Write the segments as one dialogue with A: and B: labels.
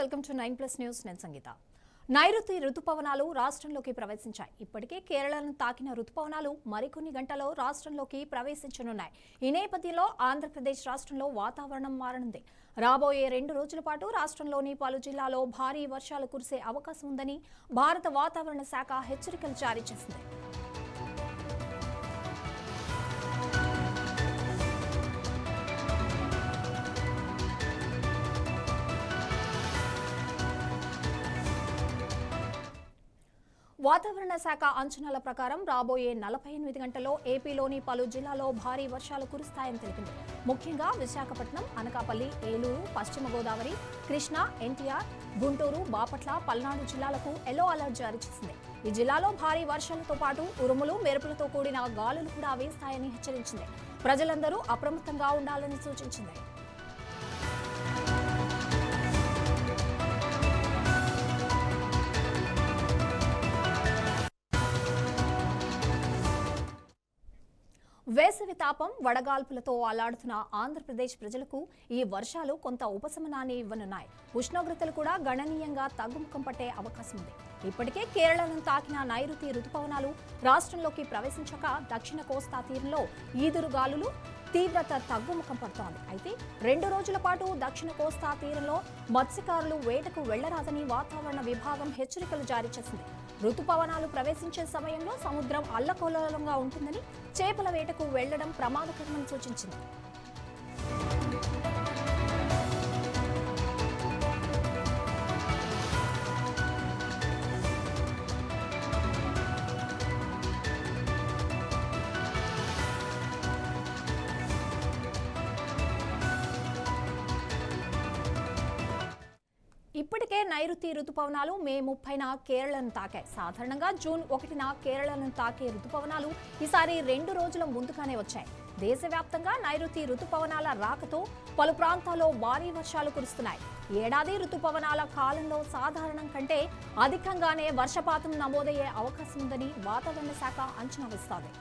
A: Welcome to 9+ news. నేను సంగీత. నైరుతి రుతుపవనాలు రాష్ట్రంలోకి ప్రవేశించాయి. ఇప్పటికే కేరళను తాకిన రుతుపవనాలు మరికొన్ని గంటల్లో రాష్ట్రంలోకి ప్రవేశించనున్నాయి. ఈ నేపథ్యంలో ఆంధ్రప్రదేశ్ రాష్ట్రంలో వాతావరణం మారనుంది. రాబోయే 2 రోజుల పాటు రాష్ట్రంలోని పలు జిల్లాల్లో భారీ వర్షాలు కురిసే అవకాశం ఉందని భారత వాతావరణ శాఖ హెచ్చరికలు జారీ చేసింది. వాతావరణ శాఖ అంచనాల ప్రకారం రాబోయే 48 గంటల్లో ఏపీలోని పలు జిల్లాల్లో భారీ వర్షాలు కురుస్తాయని తెలిపింది. ముఖ్యంగా విశాఖపట్నం, అనకాపల్లి, ఏలూరు, పశ్చిమ గోదావరి, కృష్ణా, ఎన్టీఆర్, గుంటూరు, బాపట్ల, పల్నాడు జిల్లాలకు ఎల్లో అలర్ట్ జారీ చేసింది. ఈ జిల్లాలో భారీ వర్షాలతో పాటు ఉరుములు, మెరుపులతో కూడిన గాలులు కూడా వీస్తాయని హెచ్చరించింది. ప్రజలందరూ అప్రమత్తంగా ఉండాలని సూచించింది. వేసవి తాపం, వడగాల్పులతో అల్లాడుతున్న ఆంధ్రప్రదేశ్ ప్రజలకు ఈ వర్షాలు కొంత ఉపశమనాన్ని ఇవ్వనున్నాయి. ఉష్ణోగ్రతలు కూడా గణనీయంగా తగ్గుముఖం పట్టే అవకాశం ఉంది. ఇప్పటికే కేరళను తాకిన నైరుతి రుతుపవనాలు రాష్ట్రంలోకి ప్రవేశించాక దక్షిణ కోస్తా తీరంలో ఈదురుగాలులు తీవ్రత తగ్గుముఖం పడుతోంది. అయితే 2 రోజుల పాటు దక్షిణ కోస్తా తీరంలో మత్స్యకారులు వేటకు వెళ్లరాదని వాతావరణ విభాగం హెచ్చరికలు జారీ చేసింది. రుతుపవనాలు ప్రవేశించే సమయంలో సముద్రం అల్లకల్లోలంగా ఉంటుందని, చేపల వేటకు వెళ్లడం ప్రమాదకరమని సూచించింది. ఇప్పటికే నైరుతి రుతుపవనాలు మే 30న కేరళను తాకాయి. సాధారణంగా జూన్ 1న కేరళను తాకే రుతుపవనాలు ఈసారి 2 రోజుల ముందుగానే వచ్చాయి. దేశవ్యాప్తంగా నైరుతి రుతుపవనాల రాకతో పలు ప్రాంతాల్లో భారీ వర్షాలు కురుస్తున్నాయి. ఏడాది రుతుపవనాల కాలంలో సాధారణం కంటే అధికంగానే వర్షపాతం నమోదయ్యే అవకాశం ఉందని వాతావరణ శాఖ అంచనా వేస్తోంది.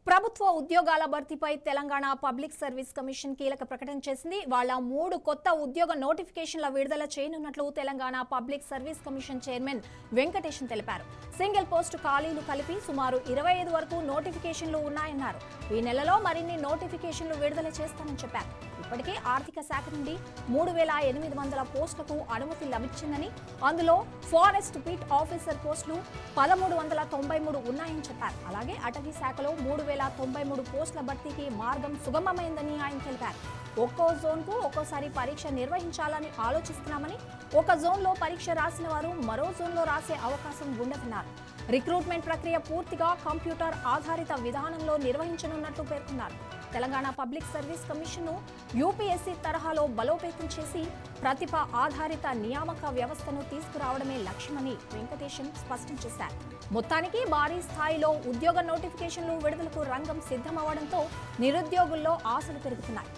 A: ప్రభుత్వ ఉద్యోగాల భర్తీపై తెలంగాణ పబ్లిక్ సర్వీస్ కమిషన్ కీలక ప్రకటన చేసింది. వాళ్ళ 3 కొత్త ఉద్యోగ నోటిఫికేషన్ల విడుదల చేయనున్నట్లు Telangana public service commission chairman Venkatesan తెలిపారు. సింగిల్ పోస్టు ఖాళీలు కలిపి సుమారు 25 వరకు నోటిఫికేషన్లు ఉన్నాయన్నారు. ఈ నెలలో మరిన్ని నోటిఫికేషన్లు విడుదల చేస్తామని చెప్పారు. ఇప్పటికే ఆర్థిక శాఖ నుండి 3800 పోస్టులకు అనుమతి లభించిందని, అందులో ఫారెస్ట్ బీట్ ఆఫీసర్ పోస్టులు 1393 ఉన్నాయని చెప్పారు. అలాగే అటవీ శాఖలో 3093 పోస్టుల భర్తీకి మార్గం సుగమమైందని ఆయన తెలిపారు. ఒక్కో జోన్కు ఒక్కోసారి పరీక్ష నిర్వహించాలని ఆలోచిస్తున్నామని, ఒక జోన్లో పరీక్ష రాసిన వారు మరో జోన్లో రాసే అవకాశం ఉండదన్నారు. రిక్రూట్మెంట్ ప్రక్రియ పూర్తిగా కంప్యూటర్ ఆధారిత విధానంలో నిర్వహించనున్నట్లు పేర్కొన్నారు. తెలంగాణ పబ్లిక్ సర్వీస్ కమిషన్ను యూపీఎస్సీ తరహాలో బలోపేతం చేసి ప్రతిభ ఆధారిత నియామక వ్యవస్థను తీసుకురావడమే లక్ష్యమని వెంకటేశన్ స్పష్టం చేశారు. మొత్తానికి భారీ స్థాయిలో ఉద్యోగ నోటిఫికేషన్లు విడుదలకు రంగం సిద్ధమవడంతో నిరుద్యోగుల్లో ఆశలు పెరుగుతున్నాయి.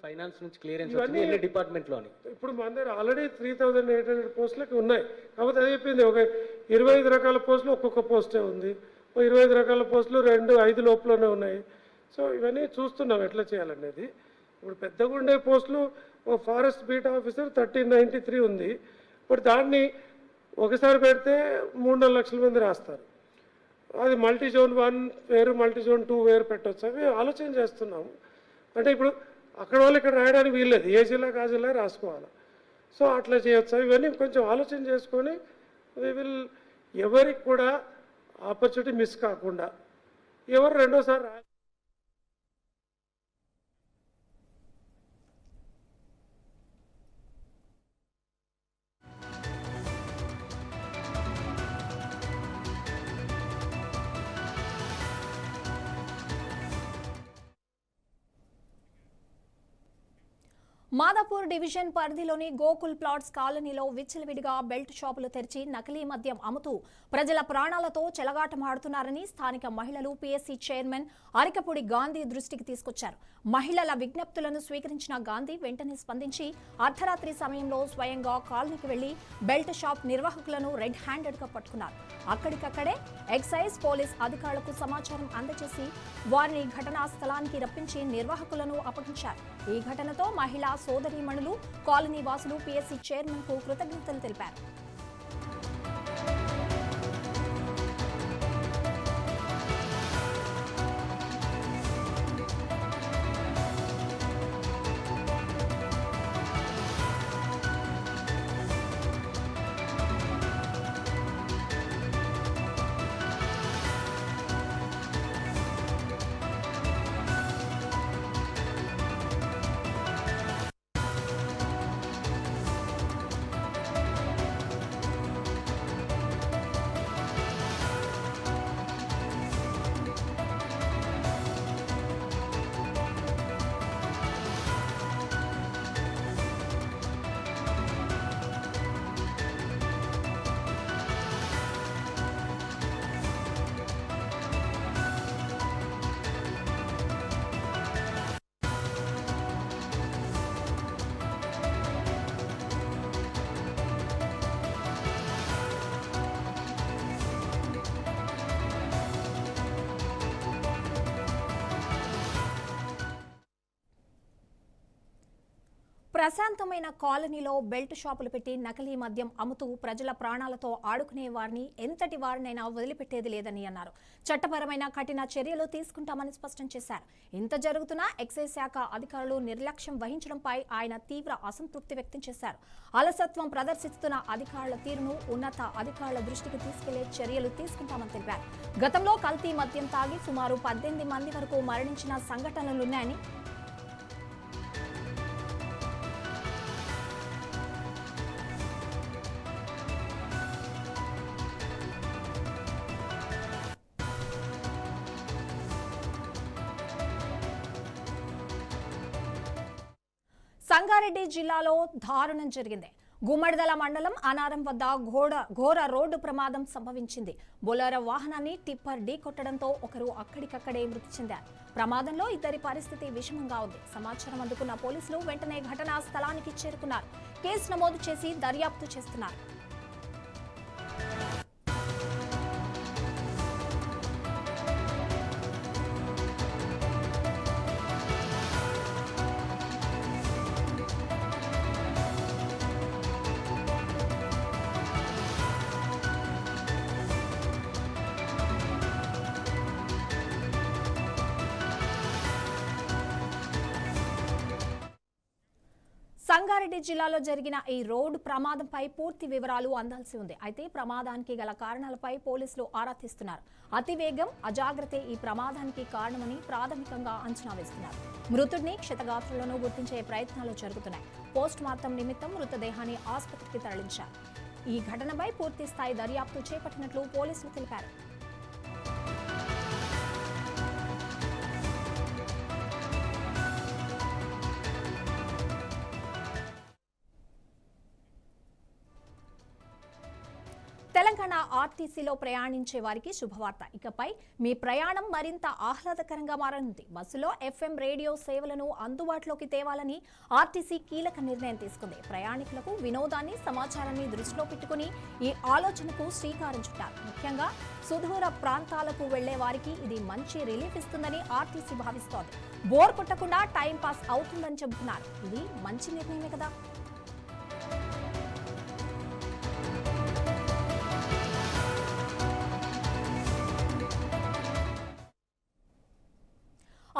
B: ఫైనాన్స్ నుంచి క్లియరెన్స్ వచ్చింది ఎన్ని డిపార్ట్మెంట్ లోని.
C: ఇప్పుడు మన దగ్గర ఆల్రెడీ 3800 పోస్టులకి ఉన్నాయి. కాబట్టి అది చెప్పింది ఒక 25 రకాల పోస్టులు ఒక్కొక్క పోస్టే ఉంది. 25 రకాల పోస్టులు 2-5 లోపలనే ఉన్నాయి. సో ఇవన్నీ చూస్తున్నాం ఎట్లా చేయాలనేది. ఇప్పుడు పెద్దగా ఉండే పోస్టులు ఒక ఫారెస్ట్ బీట్ ఆఫీసర్ 1393 ఉంది. ఇప్పుడు దాన్ని ఒకసారి పెడితే 3-4 లక్షల మంది రాస్తారు. అది మల్టీ జోన్ 1 వేరు, మల్టీ జోన్ 2 వేరు పెట్టవచ్చు. అవి ఆలోచన చేస్తున్నాము. అంటే ఇప్పుడు అక్కడ వాళ్ళు ఇక్కడ రాయడానికి వీల్లేదు, ఏ జిల్లాకి ఆ జిల్లా రాసుకోవాలి. సో అట్లా చేయొచ్చు. ఇవన్నీ కొంచెం ఆలోచన చేసుకొని ఎవరికి కూడా ఆపర్చునిటీ మిస్ కాకుండా ఎవరు రెండోసారి
A: మాదాపూర్ డివిజన్ పరిధిలోని గోకుల్ ప్లాట్స్ కాలనీలో విచ్చలవిడిగా బెల్ట్ షాపులు తెరిచి నకిలీ మద్యం అమ్ముతూ ప్రజల ప్రాణాలతో చెలగాటమాడుతున్నారని స్థానిక మహిళలు పీఎస్సీ చైర్మన్ అరికపూడి గాంధీ దృష్టికి తీసుకొచ్చారు. మహిళల విజ్ఞప్తులను స్వీకరించిన గాంధీ వెంటనే స్పందించి అర్ధరాత్రి సమయంలో స్వయంగా కాలనీకి వెళ్లి బెల్ట్ షాప్ నిర్వాహకులను రెడ్ హ్యాండెడ్ గా పట్టుకున్నారు. అక్కడికక్కడే ఎక్సైజ్ పోలీస్ అధికారులకు సమాచారం అందజేసి వారిని ఘటనా స్థలానికి రప్పించి నిర్వాహకులను అప్పగించారు. ఈ ఘటనతో మహిళా సోదరీమణులు కాలనీ వాసులు పీఎస్సీ చైర్మన్ కు కృతజ్ఞతలు తెలిపారు. ప్రశాంతమైన కాలనీలో బెల్ట్ షాపులు పెట్టి నకిలీ మద్యం అమ్ముతూ ప్రజల ప్రాణాలతో ఆడుకునే వారిని ఎంతటి వారినైనా వదిలిపెట్టేది లేదని అన్నారు. చట్టపరమైన కఠిన చర్యలు తీసుకుంటామని స్పష్టం చేశారు. ఇంత జరుగుతున్నా ఎక్సైజ్ శాఖ అధికారులు నిర్లక్ష్యం వహించడంపై ఆయన తీవ్ర అసంతృప్తి వ్యక్తం చేశారు. అలసత్వం ప్రదర్శిస్తున్న అధికారుల తీరును ఉన్నత అధికారుల దృష్టికి తీసుకెళ్లే చర్యలు తీసుకుంటామని తెలిపారు. గతంలో కల్తీ మద్యం తాగి సుమారు 18 మంది వరకు మరణించిన సంఘటనలున్నాయని సంగారెడ్డి జిల్లాలో దారుణం జరిగింది. గుమ్మడిదల మండలం అనారం వద్ద ఘోర రోడ్డు ప్రమాదం సంభవించింది. బొలెరో వాహనాన్ని టిప్పర్ ఢీకొట్టడంతో ఒకరు అక్కడికక్కడే మృతి చెందారు. ప్రమాదంలో ఇద్దరి పరిస్థితి విషమంగా ఉంది. సమాచారం అందుకున్న పోలీసులు వెంటనే ఘటనా స్థలానికి చేరుకున్నారు. కేసు నమోదు చేసి దర్యాప్తు చేస్తున్నారు. సంగారెడ్డి జిల్లాలో జరిగిన ఈ రోడ్డు ప్రమాదంపై పూర్తి వివరాలు అందాల్సి ఉంది. అయితే ప్రమాదానికి గల కారణాలపై పోలీసులు ఆరా తీస్తున్నారు. అతివేగం, అజాగ్రత్తే ఈ ప్రమాదానికి కారణమని ప్రాథమికంగా అంచనా వేస్తున్నారు. మృతుడిని క్షతగాత్రులను గుర్తించే ప్రయత్నాలు జరుగుతున్నాయి. పోస్ట్ మార్టం నిమిత్తం మృతదేహాన్ని ఆసుపత్రికి తరలించారు. ఈ ఘటనపై పూర్తి స్థాయి దర్యాప్తు చేపట్టినట్లు పోలీసులు తెలిపారు. తెలంగాణ ఆర్టీసీలో ప్రయాణించే వారికి శుభవార్త. ఇకపై మీ ప్రయాణం మరింత ఆహ్లాదకరంగా మారనుంది. బస్సులో FM రేడియో సేవలను అందుబాటులోకి తేవాలని ఆర్టీసీ కీలక నిర్ణయం తీసుకుంది. ప్రయాణికులకు వినోదాన్ని, సమాచారాన్ని దృష్టిలో పెట్టుకుని ఈ ఆలోచనకు శ్రీకారం చుట్టారు. ముఖ్యంగా సుదూర ప్రాంతాలకు వెళ్లే వారికి ఇది మంచి రిలీఫ్ ఇస్తుందని ఆర్టీసీ భావిస్తోంది. బోర్ కొట్టకుండా టైం పాస్ అవుతుందని చెబుతున్నారు. ఇది మంచి నిర్ణయమే కదా.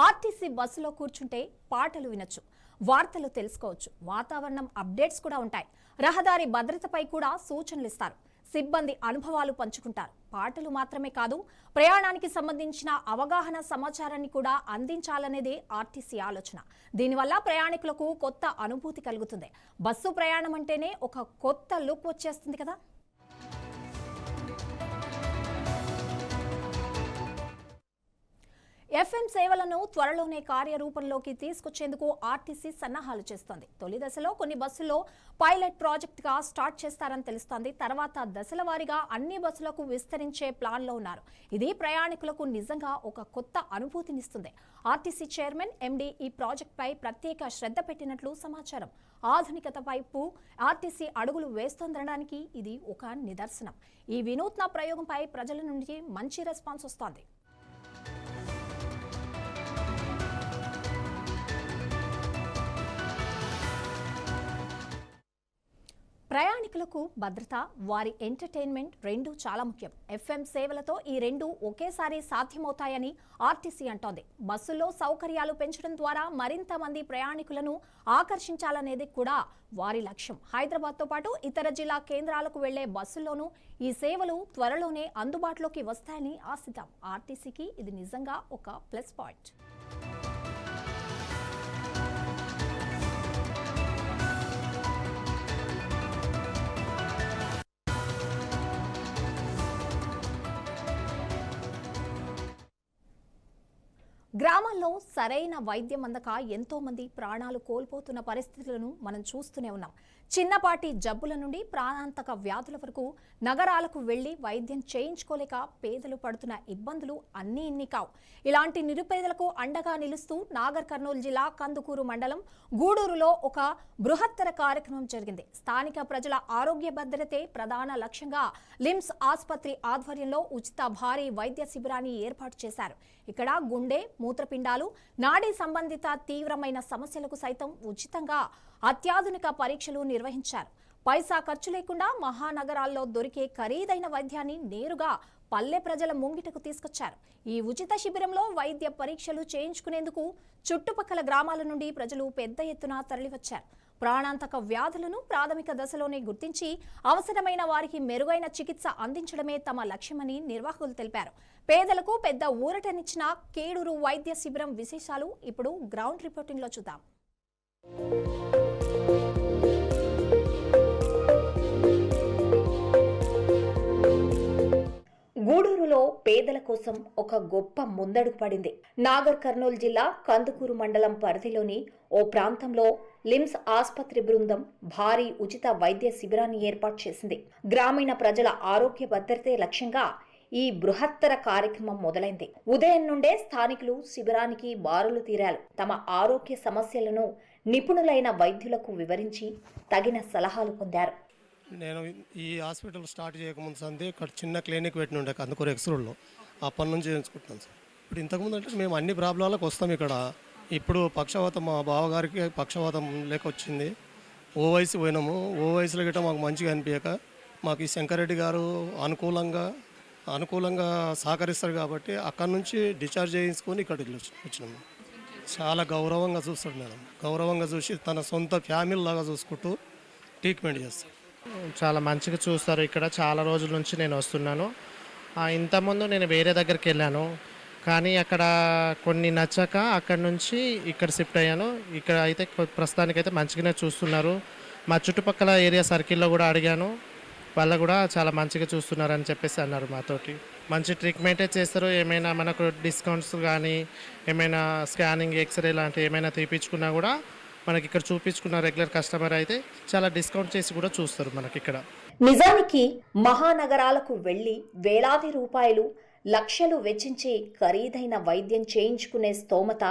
A: ఆర్టీసీ బస్సులో కూర్చుంటే పాటలు వినొచ్చు, వార్తలు తెలుసుకోవచ్చు, వాతావరణం అప్డేట్స్ కూడా ఉంటాయి. రహదారి భద్రతపై కూడా సూచనలు ఇస్తారు. సిబ్బంది అనుభవాలు పంచుకుంటారు. పాటలు మాత్రమే కాదు, ప్రయాణానికి సంబంధించిన అవగాహన సమాచారాన్ని కూడా అందించాలనేదే ఆర్టీసీ ఆలోచన. దీనివల్ల ప్రయాణికులకు కొత్త అనుభూతి కలుగుతుంది. బస్సు ప్రయాణం అంటేనే ఒక కొత్త లుక్ వచ్చేస్తుంది కదా. ఎఫ్ఎం సేవలను త్వరలోనే కార్యరూపంలోకి తీసుకొచ్చేందుకు ఆర్టీసీ సన్నాహాలు చేస్తోంది. తొలి దశలో కొన్ని బస్సుల్లో పైలట్ ప్రాజెక్టుగా స్టార్ట్ చేస్తారని తెలుస్తోంది. తర్వాత దశల వారీగా అన్ని బస్సులకు విస్తరించే ప్లాన్లో ఉన్నారు. ఇది ప్రయాణికులకు నిజంగా ఒక కొత్త అనుభూతినిస్తుంది. ఆర్టీసీ చైర్మన్ ఎండీ ఈ ప్రాజెక్టుపై ప్రత్యేక శ్రద్ధ పెట్టినట్లు సమాచారం. ఆధునికత వైపు ఆర్టీసీ అడుగులు వేస్తోందనడానికి ఇది ఒక నిదర్శనం. ఈ వినూత్న ప్రయోగంపై ప్రజల నుండి మంచి రెస్పాన్స్ వస్తోంది. ప్రయాణికులకు భద్రత, వారి ఎంటర్టైన్మెంట్ రెండూ చాలా ముఖ్యం. ఎఫ్ఎం సేవలతో ఈ రెండూ ఒకేసారి సాధ్యమవుతాయని ఆర్టీసీ అంటోంది. బస్సుల్లో సౌకర్యాలు పెంచడం ద్వారా మరింత మంది ప్రయాణికులను ఆకర్షించాలనేది కూడా వారి లక్ష్యం. హైదరాబాద్తో పాటు ఇతర జిల్లా కేంద్రాలకు వెళ్లే బస్సుల్లోనూ ఈ సేవలు త్వరలోనే అందుబాటులోకి వస్తాయని ఆశిద్దాం. ఆర్టీసీకి ఇది నిజంగా ఒక ప్లస్ పాయింట్. గ్రామాల్లో సరైన వైద్యం అందక ఎంతో మంది ప్రాణాలు కోల్పోతున్న పరిస్థితులను మనం చూస్తూనే ఉన్నాం. చిన్నపాటి జబ్బుల నుండి ప్రాణాంతక వ్యాధుల వరకు నగరాలకు వెళ్లి వైద్యం చేయించుకోలేక పేదలు పడుతున్న ఇబ్బందులు అన్నీ ఇన్ని కావు. ఇలాంటి నిరుపేదలకు అండగా నిలుస్తూ నాగర్ కర్నూలు జిల్లా కందుకూరు మండలం గూడూరులో ఒక బృహత్తర కార్యక్రమం జరిగింది. స్థానిక ప్రజల ఆరోగ్య భద్రతే ప్రధాన లక్ష్యంగా లిమ్స్ ఆసుపత్రి ఆధ్వర్యంలో ఉచిత భారీ వైద్య శిబిరాన్ని ఏర్పాటు చేశారు. ఇక్కడ గుండె, మూత్రపిండాలు, నాడీ సంబంధిత తీవ్రమైన సమస్యలకు సైతం ఉచితంగా అత్యాధునిక పరీక్షలు నిర్వహించారు. పైసా ఖర్చు లేకుండా మహానగరాల్లో దొరికే ఖరీదైన వైద్యాన్ని నేరుగా పల్లె ప్రజల ముంగిటకు తీసుకొచ్చారు. ఈ ఉచిత శిబిరంలో వైద్య పరీక్షలు చేయించుకునేందుకు చుట్టుపక్కల గ్రామాల నుండి ప్రజలు పెద్ద ఎత్తున తరలివచ్చారు. ప్రాణాంతక వ్యాధులను ప్రాథమిక దశలోనే గుర్తించి అవసరమైన వారికి మెరుగైన చికిత్స అందించడమే తమ లక్ష్యమని నిర్వాహకులు తెలిపారు. పేదలకు పెద్ద ఊరటనిచ్చిన కేడూరు వైద్య శిబిరం విశేషాలు ఇప్పుడు గ్రౌండ్ రిపోర్టింగ్లో చూద్దాం. గూడూరులో పేదల కోసం ఒక గొప్ప ముందడుగు పడింది. నాగర్ కర్నూలు జిల్లా కందుకూరు మండలం పరిధిలోని ఓ ప్రాంతంలో లిమ్స్ ఆసుపత్రి బృందం భారీ ఉచిత వైద్య శిబిరాన్ని ఏర్పాటు చేసింది. గ్రామీణ ప్రజల ఆరోగ్య భద్రతే లక్ష్యంగా ఈ బృహత్తర కార్యక్రమం మొదలైంది. ఉదయం నుండే స్థానికులు శిబిరానికి బారులు తీరారు. తమ ఆరోగ్య సమస్యలను నిపుణులైన వైద్యులకు వివరించి తగిన సలహాలు పొందారు.
D: నేను ఈ హాస్పిటల్ స్టార్ట్ చేయకముందు సంది ఇక్కడ చిన్న క్లినిక్ పెట్టి ఉండే కందుకూరు ఎక్స్రోడ్లో అప్పటి నుంచి చేయించుకుంటున్నాను సార్. ఇప్పుడు ఇంతకుముందు అంటే మేము అన్ని ప్రాబ్లాలకు వస్తాం ఇక్కడ. ఇప్పుడు పక్షవాతం మా బావగారికి పక్షవాతం లేక వచ్చింది. ఓవైసీ పోయినాము. ఓవైసీలో గిట్ట మాకు మంచిగా అనిపించక మాకు ఈ శంకరెడ్డి గారు అనుకూలంగా సహకరిస్తారు కాబట్టి అక్కడ నుంచి డిశ్చార్జ్ చేయించుకొని ఇక్కడికి వచ్చినాము. చాలా గౌరవంగా చూస్తాడు మేడం. గౌరవంగా చూసి తన సొంత ఫ్యామిలీ లాగా చూసుకుంటూ ట్రీట్మెంట్ చేస్తాడు.
E: చాలా మంచిగా చూస్తారు. ఇక్కడ చాలా రోజుల నుంచి నేను వస్తున్నాను. ఇంతకుముందు నేను వేరే దగ్గరికి వెళ్ళాను, కానీ అక్కడ కొన్ని నచ్చక అక్కడ నుంచి ఇక్కడ షిఫ్ట్ అయ్యాను. ఇక్కడ అయితే ప్రస్తుతానికైతే మంచిగానే చూస్తున్నారు. మా చుట్టుపక్కల ఏరియా సర్కిల్లో కూడా అడిగాను, వాళ్ళు కూడా చాలా మంచిగా చూస్తున్నారని చెప్పేసి అన్నారు. మాతోటి మంచి ట్రీట్మెంటే చేస్తారు. ఏమైనా మనకు డిస్కౌంట్స్ కానీ ఏమైనా స్కానింగ్, ఎక్స్రే లాంటివి ఏమైనా తీపించుకున్నా కూడా మనకి ఇక్కడ చూపించుకున్న రెగ్యులర్ కస్టమర్ అయితే చాలా డిస్కౌంట్ చేసి కూడా చూస్తారు మనకి ఇక్కడ.
A: నిజానికి మహానగరాలకు వెళ్లి వేలాది రూపాయలు, లక్షలు వెచ్చించి ఖరీదైన వైద్యం చేయించుకునే స్తోమత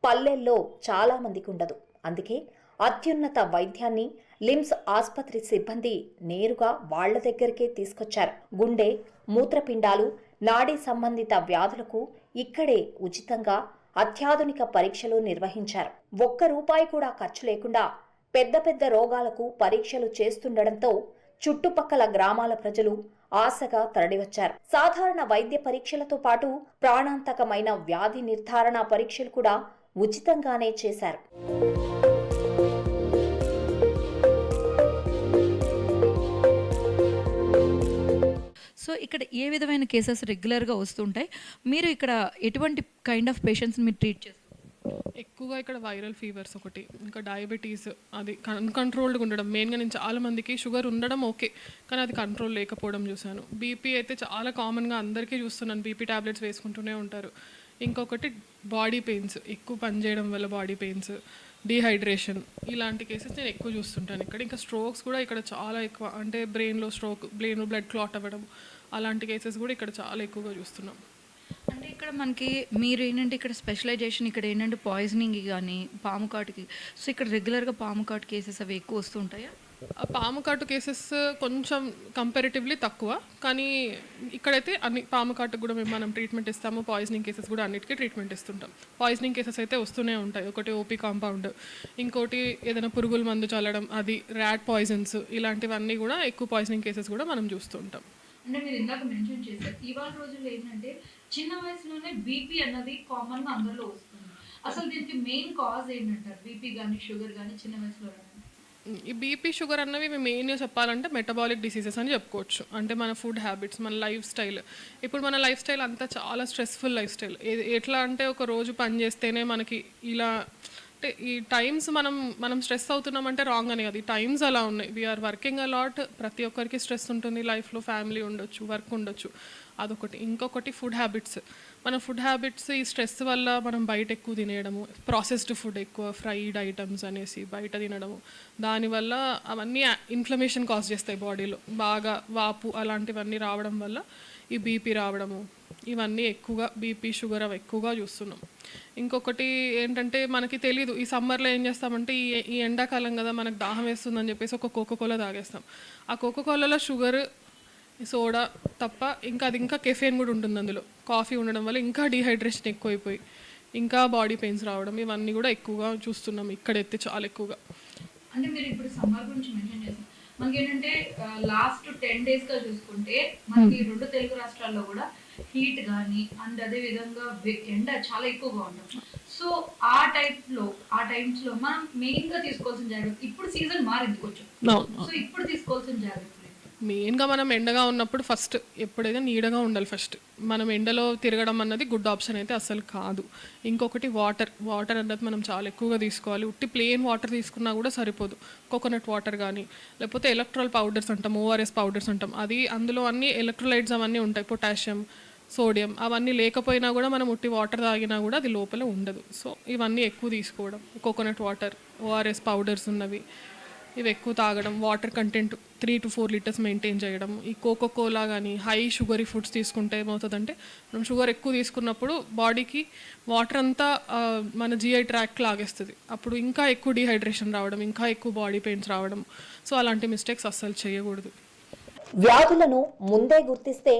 A: పల్లెల్లో చాలా మందికి ఉండదు. అందుకే అత్యున్నత వైద్యాన్ని లిమ్స్ ఆసుపత్రి సిబ్బంది నేరుగా వాళ్ల దగ్గరికే తీసుకొచ్చారు. గుండె, మూత్రపిండాలు, నాడీ సంబంధిత వ్యాధులకు ఇక్కడే ఉచితంగా అత్యాధునిక పరీక్షలు నిర్వహించారు. ₹1 కూడా ఖర్చు లేకుండా పెద్ద పెద్ద రోగాలకు పరీక్షలు చేస్తుండటంతో చుట్టుపక్కల గ్రామాల ప్రజలు ఆశగా తరలివచ్చారు. సాధారణ వైద్య పరీక్షలతో పాటు ప్రాణాంతకమైన వ్యాధి నిర్ధారణ పరీక్షలు కూడా ఉచితంగానే చేశారు.
F: సో ఇక్కడ ఏ విధమైన కేసెస్ రెగ్యులర్గా వస్తుంటాయి? మీరు ఇక్కడ ఎటువంటి కైండ్ ఆఫ్ పేషెంట్స్ని మీరు ట్రీట్ చేస్తారు?
G: ఎక్కువగా ఇక్కడ వైరల్ ఫీవర్స్ ఒకటి, ఇంకా డయాబెటీస్, అది అన్కంట్రోల్డ్గా ఉండడం. మెయిన్గా నేను చాలా మందికి షుగర్ ఉండడం ఓకే, కానీ అది కంట్రోల్ లేకపోవడం చూశాను. బీపీ అయితే చాలా కామన్గా అందరికీ చూస్తున్నాను. బీపీ టాబ్లెట్స్ వేసుకుంటూనే ఉంటారు. ఇంకొకటి బాడీ పెయిన్స్, ఎక్కువ పని చేయడం వల్ల బాడీ పెయిన్స్, డీహైడ్రేషన్, ఇలాంటి కేసెస్ నేను ఎక్కువ చూస్తుంటాను ఇక్కడ. ఇంకా స్ట్రోక్స్ కూడా ఇక్కడ చాలా ఎక్కువ, అంటే బ్రెయిన్లో బ్లడ్ క్లాట్ అవ్వడం, అలాంటి కేసెస్ కూడా ఇక్కడ చాలా ఎక్కువగా చూస్తున్నాం.
F: అంటే ఇక్కడ మనకి మీరు ఏంటంటే ఇక్కడ స్పెషలైజేషన్ ఇక్కడ ఏంటంటే పాయిజనింగ్ కానీ పాము కాటుకి, సో ఇక్కడ రెగ్యులర్గా పాము కాటు కేసెస్ అవి ఎక్కువ వస్తుంటాయా?
G: ఆ పాము కాటు కేసెస్ కొంచెం కంపారిటివ్లీ తక్కువ, కానీ ఇక్కడైతే అన్ని పాము కాటుకు కూడా మనం ట్రీట్మెంట్ ఇస్తాము. పాయిజనింగ్ కేసెస్ కూడా అన్నిటికీ ట్రీట్మెంట్ ఇస్తుంటాం. పాయిజనింగ్ కేసెస్ అయితే వస్తూనే ఉంటాయి. ఒకటి ఓపీ కాంపౌండ్, ఇంకోటి ఏదైనా పురుగుల మందు చల్లడం, అది ర్యాట్ పాయిజన్స్, ఇలాంటివన్నీ కూడా ఎక్కువ పాయిజనింగ్ కేసెస్ కూడా మనం చూస్తూ ఉంటాం.
F: అంటే మీరు ఇందాక మెన్షన్ చేశారు ఇవాళ రోజుల్లో ఏంటంటే చిన్న వయసులోనే బీపీ అన్నది కామన్గా అందరిలో వస్తుంది. అసలు దీనికి మెయిన్ కాజ్ ఏంటంటారు? బీపీ కానీ షుగర్ కానీ చిన్న వయసులో రావడం?
G: ఈ బీపీ షుగర్ అన్నవి మేము మెయిన్గా చెప్పాలంటే మెటబాలిక్ డిసీజెస్ అని చెప్పుకోవచ్చు. అంటే మన ఫుడ్ హ్యాబిట్స్, మన లైఫ్ స్టైల్. ఇప్పుడు మన లైఫ్ స్టైల్ అంతా చాలా స్ట్రెస్ఫుల్ లైఫ్ స్టైల్. ఎట్లా అంటే ఒక రోజు పని చేస్తేనే మనకి ఇలా, అంటే ఈ టైమ్స్ మనం స్ట్రెస్ అవుతున్నామంటే రాంగ్ అని కాదు, ఈ టైమ్స్ అలా ఉన్నాయి. వీఆర్ వర్కింగ్ అలాట్, ప్రతి ఒక్కరికి స్ట్రెస్ ఉంటుంది లైఫ్లో, ఫ్యామిలీ ఉండొచ్చు, వర్క్ ఉండొచ్చు, అదొకటి. ఇంకొకటి ఫుడ్ హ్యాబిట్స్. మన ఫుడ్ హ్యాబిట్స్ ఈ స్ట్రెస్ వల్ల మనం బయట ఎక్కువ తినేయడము, ప్రాసెస్డ్ ఫుడ్ ఎక్కువ, ఫ్రైడ్ ఐటమ్స్ అనేసి బయట తినడము, దానివల్ల అవన్నీ ఇన్ఫ్లమేషన్ కాజ్ చేస్తాయి బాడీలో, బాగా వాపు అలాంటివన్నీ రావడం వల్ల ఈ బీపీ రావడము, ఇవన్నీ ఎక్కువగా బీపీ షుగర్ అవి ఎక్కువగా చూస్తున్నాం. ఇంకొకటి ఏంటంటే మనకి తెలీదు, ఈ సమ్మర్లో ఏం చేస్తామంటే ఈ ఎండాకాలం కదా మనకు దాహం వేస్తుందని చెప్పేసి ఒక కోకోకోలా తాగేస్తాం. ఆ కోకోకోలాలో షుగర్, సోడా తప్ప ఇంకా అది ఇంకా కెఫెన్ కూడా ఉంటుంది అందులో. కాఫీ ఉండడం వల్ల ఇంకా డీహైడ్రేషన్ ఎక్కువైపోయి ఇంకా బాడీ పెయిన్స్ రావడం, ఇవన్నీ కూడా ఎక్కువగా చూస్తున్నాం ఇక్కడైతే చాలా ఎక్కువగా.
F: అంటే మీరు ఇప్పుడు సమ్మర్ గురించి మెన్షన్ చేశారు. మనకి ఏంటంటే లాస్ట్ 10 daysగా చూసుకుంటే మనకి 2 తెలుగు రాష్ట్రాల్లో కూడా హీట్ కానీ అండ్ అదే విధంగా ఎండ చాలా ఎక్కువగా ఉంటుంది. సో ఆ టైమ్స్లో మనం మెయిన్గా తీసుకోవాల్సిన జాగ్రత్త, ఇప్పుడు సీజన్ మారింది కొంచెం, సో ఇప్పుడు తీసుకోవాల్సిన జాగ్రత్త
G: మెయిన్గా మనం ఎండగా ఉన్నప్పుడు ఫస్ట్ ఎప్పుడైనా నీడగా ఉండాలి. ఫస్ట్ మనం ఎండలో తిరగడం అన్నది గుడ్ ఆప్షన్ అయితే అసలు కాదు. ఇంకొకటి వాటర్ అన్నది మనం చాలా ఎక్కువగా తీసుకోవాలి. ఉట్టి ప్లెయిన్ వాటర్ తీసుకున్నా కూడా సరిపోదు. కోకోనట్ వాటర్ కానీ, లేకపోతే ఎలక్ట్రోల్ పౌడర్స్ అంటాం, ఓఆర్ఎస్ పౌడర్స్ అంటాం, అది అందులో అన్ని ఎలక్ట్రోలైట్స్ అవన్నీ ఉంటాయి, పొటాషియం, సోడియం, అవన్నీ లేకపోయినా కూడా మనం ఉట్టి వాటర్ తాగినా కూడా అది లోపల ఉండదు. సో ఇవన్నీ ఎక్కువ తీసుకోవడం, కోకోనట్ వాటర్, ఓఆర్ఎస్ పౌడర్స్ ఉన్నవి ఇవి ఎక్కువ తాగడం, water content 3 to 4 liters maintain చేయడం. ఈ కోకోకోలా కానీ హై షుగరీ ఫుడ్స్ తీసుకుంటే ఏమవుతుందంటే మనం షుగర్ ఎక్కువ తీసుకున్నప్పుడు బాడీకి వాటర్ అంతా మన జిఐ ట్రాక్ లాగేస్తుంది. అప్పుడు ఇంకా ఎక్కువ డీహైడ్రేషన్ రావడం, ఇంకా ఎక్కువ బాడీ పెయిన్స్ రావడం. సో అలాంటి మిస్టేక్స్ అస్సలు చేయకూడదు.
H: వ్యాధులను ముందే గుర్తిస్తే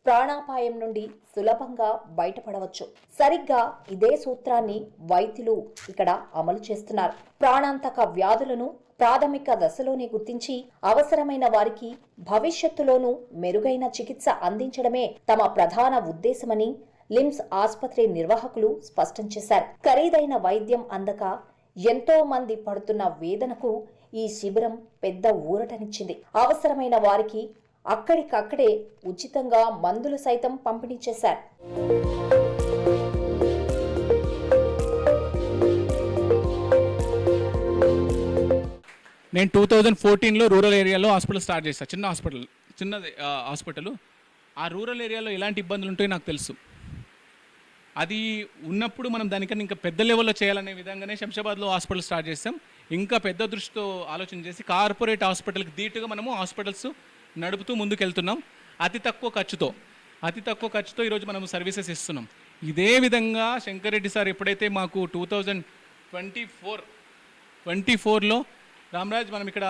H: ప్రాణాపాయం నుండి సులభంగా బయటపడవచ్చు. సరిగ్గా ఇదే సూత్రాన్ని వైద్యులు ఇక్కడ అమలు చేస్తున్నారు. ప్రాణాంతక వ్యాధులను ప్రాథమిక దశలోనే గుర్తించి అవసరమైన వారికి భవిష్యత్తులోనూ మెరుగైన చికిత్స అందించడమే తమ ప్రధాన ఉద్దేశమని లిమ్స్ ఆసుపత్రి నిర్వాహకులు స్పష్టం చేశారు. ఖరీదైన వైద్యం అందక ఎంతో మంది పడుతున్న వేదనకు ఈ శిబిరం పెద్ద ఊరటనిచ్చింది. అవసరమైన వారికి అక్కడికక్కడే ఉచితంగా మందులు సైతం పంపిణీ చేశారు.
I: నేను 2014లో రూరల్ ఏరియాలో హాస్పిటల్ స్టార్ట్ చేశాను. చిన్నది హాస్పిటల్. ఆ రూరల్ ఏరియాలో ఎలాంటి ఇబ్బందులు ఉంటాయో నాకు తెలుసు. అది ఉన్నప్పుడు మనం దానికన్నా ఇంకా పెద్ద లెవెల్లో చేయాలనే విధంగానే శంషాబాద్లో హాస్పిటల్ స్టార్ట్ చేస్తాం. ఇంకా పెద్ద దృష్టితో ఆలోచన చేసి కార్పొరేట్ హాస్పిటల్కి ధీటుగా మనము హాస్పిటల్స్ నడుపుతూ ముందుకెళ్తున్నాం. అతి తక్కువ ఖర్చుతో ఈరోజు మనం సర్వీసెస్ ఇస్తున్నాం. ఇదే విధంగా శంకర్ రెడ్డి సార్ ఎప్పుడైతే మాకు 2024లో రామరాజ్ మనం ఇక్కడ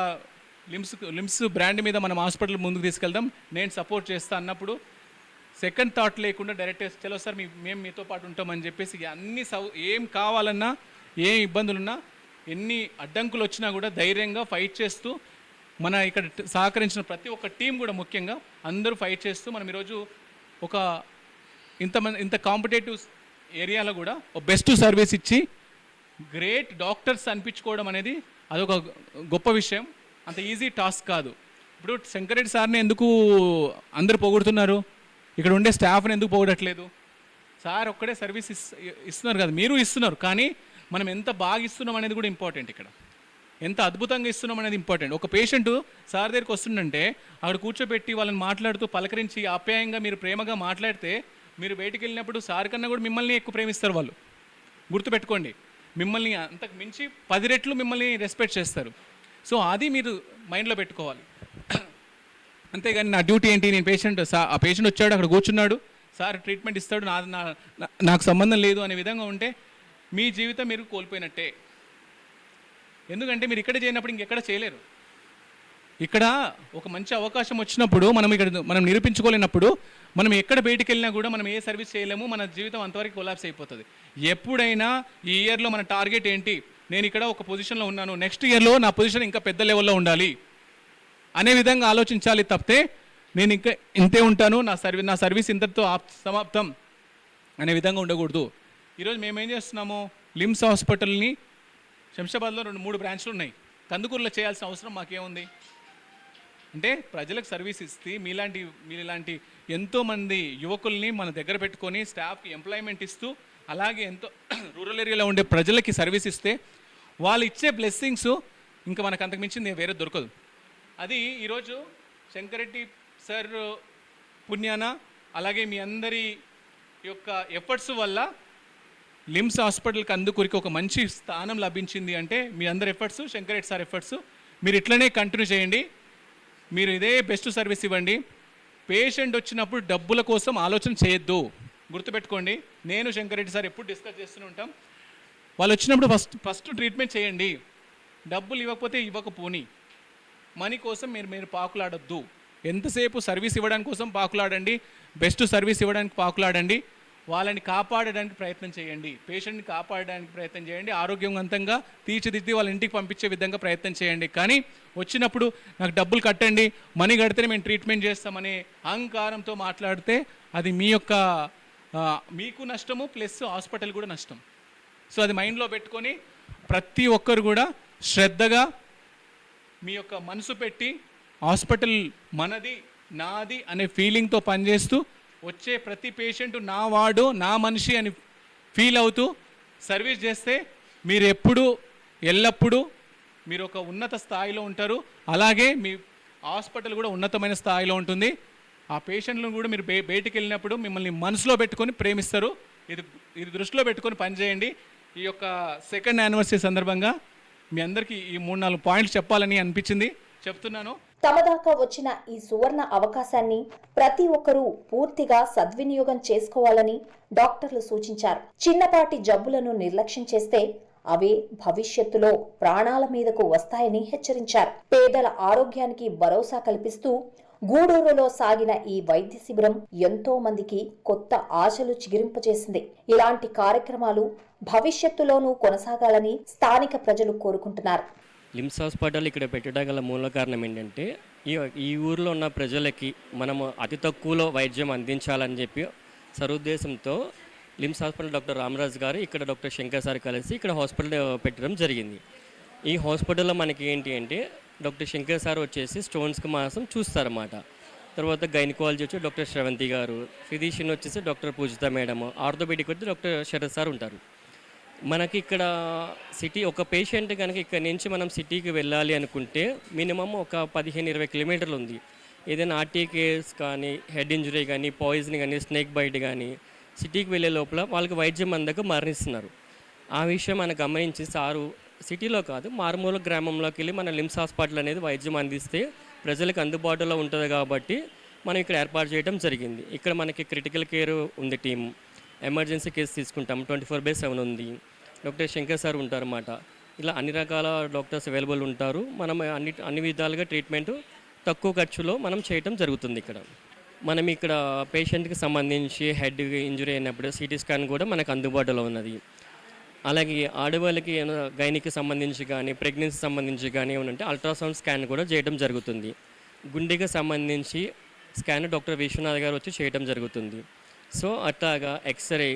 I: లిమ్స్ బ్రాండ్ మీద మనం హాస్పిటల్ ముందుకు తీసుకెళ్దాం, నేను సపోర్ట్ చేస్తా అన్నప్పుడు సెకండ్ థాట్ లేకుండా డైరెక్ట్ చలో సార్ మేము మీతో పాటు ఉంటామని చెప్పేసి అన్ని ఏం కావాలన్నా, ఏ ఇబ్బందులున్నా, ఎన్ని అడ్డంకులు వచ్చినా కూడా ధైర్యంగా ఫైట్ చేస్తూ మన ఇక్కడ సహకరించిన ప్రతి ఒక్క టీం కూడా ముఖ్యంగా అందరూ ఫైట్ చేస్తూ మనం ఈరోజు ఒక ఇంత కాంపిటేటివ్ ఏరియాలో కూడా ఒక బెస్ట్ సర్వీస్ ఇచ్చి గ్రేట్ డాక్టర్స్ అనిపించుకోవడం అనేది అదొక గొప్ప విషయం. అంత ఈజీ టాస్క్ కాదు. ఇప్పుడు శంకర్ రెడ్డి సార్ని ఎందుకు అందరూ పొగుడుతున్నారు, ఇక్కడ ఉండే స్టాఫ్ని ఎందుకు పొగడట్లేదు? సార్ ఒక్కడే సర్వీస్ ఇస్తున్నారు కదా, మీరు ఇస్తున్నారు, కానీ మనం ఎంత బాగా ఇస్తున్నాం అనేది కూడా ఇంపార్టెంట్. ఇక్కడ ఎంత అద్భుతంగా ఇస్తున్నాం అనేది ఇంపార్టెంట్. ఒక పేషెంట్ సార్ దగ్గరికి వస్తుందంటే అక్కడ కూర్చోబెట్టి వాళ్ళని మాట్లాడుతూ పలకరించి ఆప్యాయంగా మీరు ప్రేమగా మాట్లాడితే మీరు బయటికి వెళ్ళినప్పుడు సార్ కన్నా కూడా మిమ్మల్ని ఎక్కువ ప్రేమిస్తారు వాళ్ళు. గుర్తుపెట్టుకోండి, మిమ్మల్ని అంతకు మించి 10 రెట్లు మిమ్మల్ని రెస్పెక్ట్ చేస్తారు. సో అది మీరు మైండ్లో పెట్టుకోవాలి. అంతేగాని నా డ్యూటీ ఏంటి, నేను ఆ పేషెంట్ వచ్చాడు అక్కడ కూర్చున్నాడు, సార్ ట్రీట్మెంట్ ఇస్తాడు, నాకు సంబంధం లేదు అనే విధంగా ఉంటే మీ జీవితం మీరు కోల్పోయినట్టే. ఎందుకంటే మీరు ఇక్కడ చేయనప్పుడు ఇంకెక్కడ చేయలేరు. ఇక్కడ ఒక మంచి అవకాశం వచ్చినప్పుడు మనం నిరూపించుకోలేనప్పుడు మనం ఎక్కడ బయటికి వెళ్ళినా కూడా మనం ఏ సర్వీస్ చేయలేము, మన జీవితం అంతవరకు కొలాప్స్ అయిపోతుంది. ఎప్పుడైనా ఈ ఇయర్లో మన టార్గెట్ ఏంటి, నేను ఇక్కడ ఒక పొజిషన్లో ఉన్నాను, నెక్స్ట్ ఇయర్లో నా పొజిషన్ ఇంకా పెద్ద లెవెల్లో ఉండాలి అనే విధంగా ఆలోచించాలి తప్పితే నేను ఇంకా ఇంతే ఉంటాను, నా సర్వీస్ ఇంతటితో సమాప్తం అనే విధంగా ఉండకూడదు. ఈరోజు మేమేం చేస్తున్నాము, లిమ్స్ హాస్పిటల్ని శంషాబాద్లో 2-3 బ్రాంచ్లు ఉన్నాయి, కందుకూరులో చేయాల్సిన అవసరం మాకేముంది అంటే ప్రజలకు సర్వీస్ ఇస్తే మీలాంటి ఎంతోమంది యువకుల్ని మన దగ్గర పెట్టుకొని స్టాఫ్కి ఎంప్లాయ్మెంట్ ఇస్తూ అలాగే ఎంతో రూరల్ ఏరియాలో ఉండే ప్రజలకి సర్వీస్ ఇస్తే వాళ్ళు ఇచ్చే బ్లెస్సింగ్స్ ఇంకా మనకు అంతకు మించింది వేరే దొరకదు. అది ఈరోజు శంకరెడ్డి సార్ పుణ్యాన అలాగే మీ అందరి యొక్క ఎఫర్ట్స్ వల్ల లిమ్స్ హాస్పిటల్కి అందుకొరికి ఒక మంచి స్థానం లభించింది. అంటే మీ అందరి ఎఫర్ట్స్, శంకరెడ్డి సార్ ఎఫర్ట్స్, మీరు ఇట్లనే కంటిన్యూ చేయండి. మీరు ఇదే బెస్ట్ సర్వీస్ ఇవ్వండి. పేషెంట్ వచ్చినప్పుడు డబ్బుల కోసం ఆలోచన చేయొద్దు. గుర్తుపెట్టుకోండి, నేను శంకరెడ్డి సార్ ఎప్పుడు డిస్కస్ చేస్తూనే ఉంటాం, వాళ్ళు వచ్చినప్పుడు ఫస్ట్ ట్రీట్మెంట్ చేయండి. డబ్బులు ఇవ్వకపోతే ఇవ్వకపోని, మనీ కోసం మీరు పాకులాడొద్దు. ఎంతసేపు సర్వీస్ ఇవ్వడానికి కోసం పాకులాడండి, బెస్ట్ సర్వీస్ ఇవ్వడానికి పాకులాడండి, వాళ్ళని కాపాడడానికి ప్రయత్నం చేయండి, పేషెంట్ని కాపాడడానికి ప్రయత్నం చేయండి, ఆరోగ్యవంతంగా తీర్చిదిద్ది వాళ్ళ ఇంటికి పంపించే విధంగా ప్రయత్నం చేయండి. కానీ వచ్చినప్పుడు నాకు డబ్బులు కట్టండి, మనీ కడితేనే మేము ట్రీట్మెంట్ చేస్తామనే అహంకారంతో మాట్లాడితే అది మీకు నష్టము, ప్లస్ హాస్పిటల్ కూడా నష్టం. సో అది మైండ్లో పెట్టుకొని ప్రతి ఒక్కరు కూడా శ్రద్ధగా మీ యొక్క మనసు పెట్టి హాస్పిటల్ మనది నాది అనే ఫీలింగ్తో పనిచేస్తూ వచ్చే ప్రతి పేషెంట్ నా వాడు నా మనిషి అని ఫీల్ అవుతూ సర్వీస్ చేస్తే మీరు ఎల్లప్పుడూ మీరు ఒక ఉన్నత స్థాయిలో ఉంటారు. అలాగే మీ హాస్పిటల్ కూడా ఉన్నతమైన స్థాయిలో ఉంటుంది. ఆ పేషెంట్లను కూడా మీరు బయటికి వెళ్ళినప్పుడు మిమ్మల్ని మనసులో పెట్టుకొని ప్రేమిస్తారు. ఇది దృష్టిలో పెట్టుకొని పనిచేయండి. ఈ యొక్క 2nd యానివర్సరీ సందర్భంగా మీ అందరికీ ఈ 3-4 పాయింట్స్ చెప్పాలని అనిపించింది, చెప్తున్నాను.
H: తమ దాకా వచ్చిన ఈ సువర్ణ అవకాశాన్ని ప్రతి ఒక్కరూ పూర్తిగా సద్వినియోగం చేసుకోవాలని డాక్టర్లు సూచించారు. చిన్నపాటి జబ్బులను నిర్లక్ష్యం చేస్తే అవే భవిష్యత్తులో ప్రాణాల మీదకు వస్తాయని హెచ్చరించారు. పేదల ఆరోగ్యానికి భరోసా కల్పిస్తూ గూడూరులో సాగిన ఈ వైద్య శిబిరం ఎంతో మందికి కొత్త ఆశలు చిగురింపజేసింది. ఇలాంటి కార్యక్రమాలు భవిష్యత్తులోనూ కొనసాగాలని స్థానిక ప్రజలు కోరుకుంటున్నారు.
J: లిమ్స్ హాస్పిటల్ ఇక్కడ పెట్టడం గల మూల కారణం ఏంటంటే ఈ ఊరిలో ఉన్న ప్రజలకి మనము అతి తక్కువలో వైద్యం అందించాలని చెప్పి సదుద్దేశంతో లిమ్స్ హాస్పిటల్ డాక్టర్ రామరాజు గారు ఇక్కడ డాక్టర్ శంకర్ సార్ కలిసి ఇక్కడ హాస్పిటల్ పెట్టడం జరిగింది. ఈ హాస్పిటల్లో మనకి ఏంటి అంటే డాక్టర్ శంకర్ సార్ వచ్చేసి స్టోన్స్కి మాసం చూస్తారన్నమాట. తర్వాత గైనకాలజీ వచ్చి డాక్టర్ శ్రవంతి గారు, ఫిజిషియన్ వచ్చేసి డాక్టర్ పూజిత మేడము, ఆర్థోపెడిక్ వచ్చి డాక్టర్ శరత్ సార్ ఉంటారు. మనకి ఇక్కడ ఒక పేషెంట్ కనుక ఇక్కడ నుంచి మనం సిటీకి వెళ్ళాలి అనుకుంటే మినిమం ఒక 15-20 కిలోమీటర్లు ఉంది. ఏదైనా ఆర్టీ కేస్ కానీ, హెడ్ ఇంజరీ కానీ, పాయిజన్ కానీ, స్నేక్ బైట్ కానీ సిటీకి వెళ్ళే లోపల వాళ్ళకి వైద్యం అందక మరణిస్తున్నారు. ఆ విషయం మనం గమనించి సారు సిటీలో కాదు మారుమూల గ్రామంలోకి వెళ్ళి మన లిమ్స్ హాస్పిటల్ అనేది వైద్యం అందిస్తే ప్రజలకు అందుబాటులో ఉంటుంది కాబట్టి మనం ఇక్కడ ఏర్పాటు చేయడం జరిగింది. ఇక్కడ మనకి క్రిటికల్ కేర్ ఉంది టీం, ఎమర్జెన్సీ కేసు తీసుకుంటాం, 24/7 ఉంది, డాక్టర్ శంకర్ సార్ ఉంటారన్నమాట. ఇలా అన్ని రకాల డాక్టర్స్ అవైలబుల్ ఉంటారు. మనం అన్ని విధాలుగా ట్రీట్మెంట్ తక్కువ ఖర్చులో మనం చేయటం జరుగుతుంది. మనం ఇక్కడ పేషెంట్కి సంబంధించి హెడ్ ఇంజరీ అయినప్పుడు సిటీ స్కాన్ కూడా మనకు అందుబాటులో ఉన్నది. అలాగే ఆడవాళ్ళకి గైనికి సంబంధించి కానీ, ప్రెగ్నెన్సీ సంబంధించి కానీ ఏమంటే అల్ట్రాసౌండ్ స్కాన్ కూడా చేయడం జరుగుతుంది. గుండెకి సంబంధించి స్కాన్ డాక్టర్ విశ్వనాథ్ గారు వచ్చి చేయడం జరుగుతుంది. సో అట్లాగా ఎక్స్రే,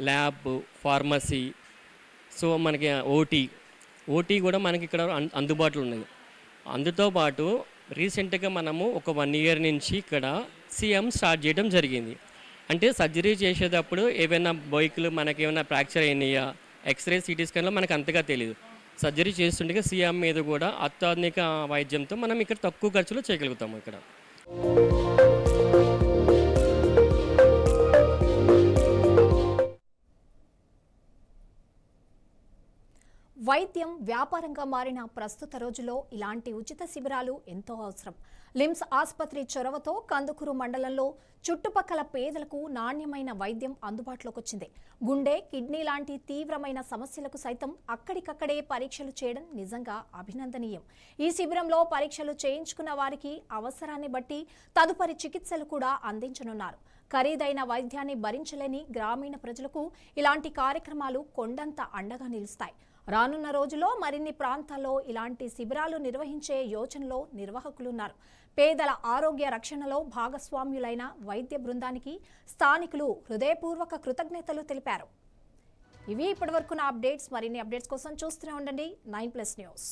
J: ల్యాబ్, ఫార్మసీ, సో మనకి ఓటీ కూడా మనకి ఇక్కడ అందుబాటులో ఉన్నాయి. అందుతో పాటు రీసెంట్గా మనము ఒక 1 year నుంచి ఇక్కడ సీఎం స్టార్ట్ చేయడం జరిగింది. అంటే సర్జరీ చేసేటప్పుడు ఏవైనా బొయ్కులు మనకి ఏమైనా ఫ్రాక్చర్ అయినాయా, ఎక్స్రే, సిటీ స్కాన్లో మనకు అంతగా తెలియదు. సర్జరీ చేస్తుండగా సీఎం మీద కూడా అత్యాధునిక వైద్యంతో మనం ఇక్కడ తక్కువ ఖర్చులో చేయగలుగుతాము. ఇక్కడ
A: వైద్యం వ్యాపారంగా మారిన ప్రస్తుత రోజుల్లో ఇలాంటి ఉచిత శిబిరాలు ఎంతో అవసరం. లిమ్స్ ఆసుపత్రి చొరవతో కందుకూరు మండలంలో చుట్టుపక్కల పేదలకు నాణ్యమైన వైద్యం అందుబాటులోకి వచ్చింది. గుండె, కిడ్నీ లాంటి తీవ్రమైన సమస్యలకు సైతం అక్కడికక్కడే పరీక్షలు చేయడం నిజంగా అభినందనీయం. ఈ శిబిరంలో పరీక్షలు చేయించుకున్న వారికి అవసరాన్ని బట్టి తదుపరి చికిత్సలు కూడా అందించనున్నారు. ఖరీదైన వైద్యాన్ని భరించలేని గ్రామీణ ప్రజలకు ఇలాంటి కార్యక్రమాలు కొండంత అండగా నిలుస్తాయి. రానున్న రోజుల్లో మరిన్ని ప్రాంతాల్లో ఇలాంటి శిబిరాలు నిర్వహించే యోచనలో నిర్వాహకులున్నారు. పేదల ఆరోగ్య రక్షణలో భాగస్వామ్యులైన వైద్య బృందానికి స్థానికులు హృదయపూర్వక కృతజ్ఞతలు తెలిపారు. ఇవి ఇప్పటివరకున్న అప్డేట్స్. మరిన్ని అప్డేట్స్ కోసం చూస్తూనే ఉండండి 9+ న్యూస్.